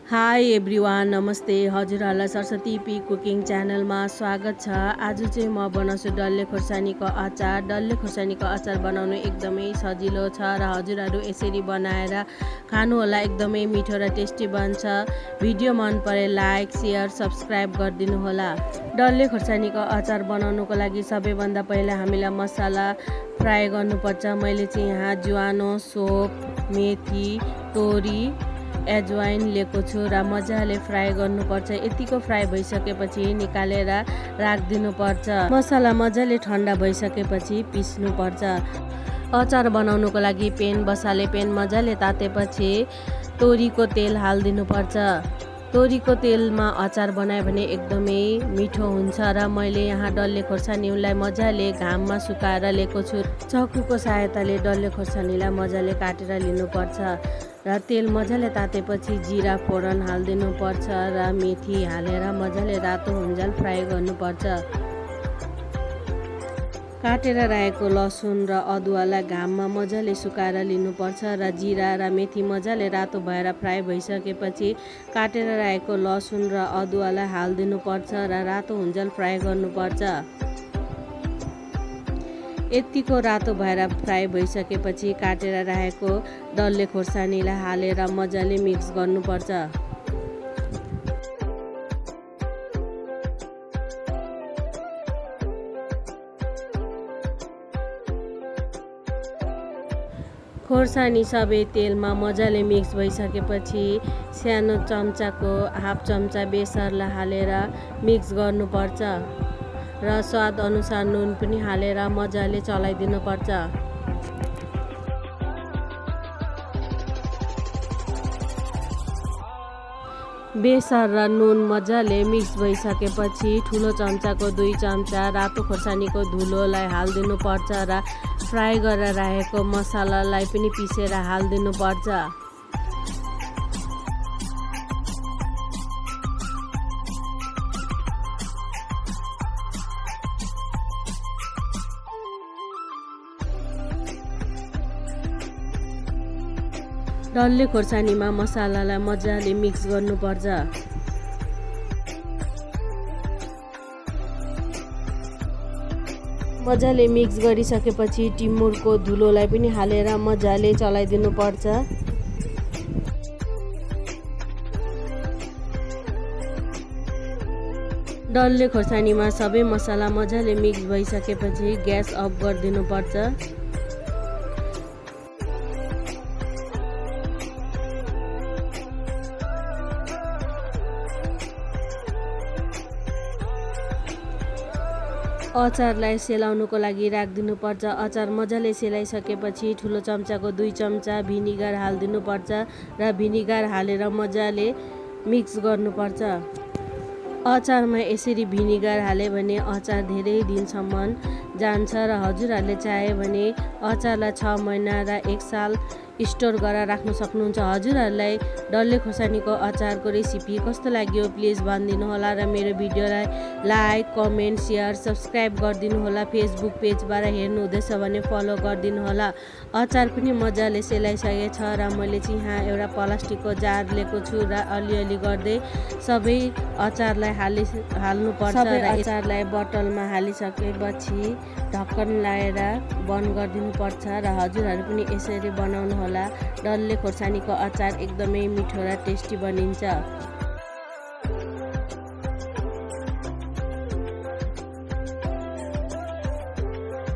High everyone, नमस्ते। हजुरहरूलाई Saraswati P cooking च्यानलमा स्वागत छ। आज चाहिँ म बनाउँछु डल्ले खुर्सानीको अचार। डल्ले खुर्सानीको अचार बनाउनु एकदमै सजिलो छ र हजुरहरू यसरी बनाएर खानुहोला। एकदमै मिठो र टेस्टी बन्छ। भिडियो मन परे लाइक, सेयर, सब्सक्राइब गरिदिनु होला। डल्ले खुर्सानीको अचार बनाउनुको लागि सबैभन्दा पहिला हामीलाई मसला फ्राई गर्नुपर्छ। मैले चाहिँ यहाँ ज्वानो, सोप, मेथी, तोरी, एजवाइन लिएको छु र मजाले फ्राई गर्नुपर्छ। यतिको फ्राई भइसकेपछि निकालेर राखिदिनुपर्छ। मसला मजाले ठन्डा भइसकेपछि पिस्नुपर्छ। अचार बनाउनुको लागि पेन बसाले, पेन मजाले तातेपछि तोरीको तेल हालिदिनुपर्छ। तोरीको तेलमा अचार बनायो भने एकदमै मिठो हुन्छ र मैले यहाँ डल्ले खोर्सानीलाई मजाले घाममा सुकाएर लिएको छु। चक्कुको सहायताले डल्ले खोर्सानीलाई मजाले काटेर लिनुपर्छ र तेल मजाले तातेपछि जिरा फोरन हालिदिनुपर्छ र मेथी हालेर मजाले रातो हुन्जेल फ्राई गर्नुपर्छ। काटेर राखेको लसुन र अदुवालाई घाममा मजाले सुकाएर लिनुपर्छ र जिरा र मेथी मजाले रातो भएर फ्राई भइसकेपछि काटेर राखेको लसुन र अदुवालाई हालिदिनुपर्छ र रातो हुन्जेल फ्राई गर्नुपर्छ। यतिको रातो भएर फ्राई भइसकेपछि काटेर राखेको डल्ले खोर्सानीलाई हालेर मजाले मिक्स गर्नुपर्छ। खोर्सानी सबै तेलमा मजाले मिक्स भइसकेपछि सानो चम्चाको हाफ चम्चा बेसरलाई हालेर मिक्स गर्नुपर्छ र स्वाद अनुसार नुन पनि हालेर मजाले चलाइदिनुपर्छ। बेसर र नुन मजाले मिक्स भइसकेपछि ठुलो चम्चाको 2 चम्चा रातो खोर्सानीको धुलोलाई हालिदिनुपर्छ र फ्राई गरेर राखेको मसलालाई पनि पिसेर हालिदिनुपर्छ। डल्ले खोर्सानीमा मसलालाई मजाले मिक्स गर्नुपर्छ। मजाले मिक्स गरिसकेपछि टिमुरको धुलोलाई पनि हालेर मजाले चलाइदिनुपर्छ। डल्ले खोर्सानीमा सबै मसला मजाले मिक्स भइसकेपछि ग्यास अफ गरिदिनुपर्छ। अचारलाई सेलाउनुको लागि राखिदिनुपर्छ। अचार मजाले सेलाइसकेपछि ठुलो चम्चाको 2 चम्चा भिनिगर हालिदिनुपर्छ र भिनिगर हालेर मजाले मिक्स गर्नुपर्छ। अचारमा यसरी भिनिगर हाल्यो भने अचार धेरै दिनसम्म जान्छ र हजुरहरूले चाह्यो भने अचारलाई 6 महिना र 1 साल स्टोर गरेर राख्न सक्नुहुन्छ। हजुरहरूलाई डल्ले खोर्सानीको अचारको रेसिपी कस्तो लाग्यो प्लिज भनिदिनु होला र मेरो भिडियोलाई लाइक, कमेन्ट, सेयर, सब्सक्राइब गरिदिनु होला। फेसबुक पेजबाट हेर्नु हुँदैछ भने फलो गरिदिनु होला। अचार पनि मजाले सेलाइसकेको छ र मैले चाहिँ यहाँ एउटा प्लास्टिकको जार लिएको छु र अलिअलि गर्दै सबै अचारलाई हाल्नुपर्छ र अचारलाई बोतलमा हालिसकेपछि ढक्कन लगाएर बन्द गरिदिनुपर्छ र हजुरहरू पनि यसरी बनाउनु होला। डल्ले खोर्सानीको अचार एकदमै मिठो र टेस्टी बनिन्छ।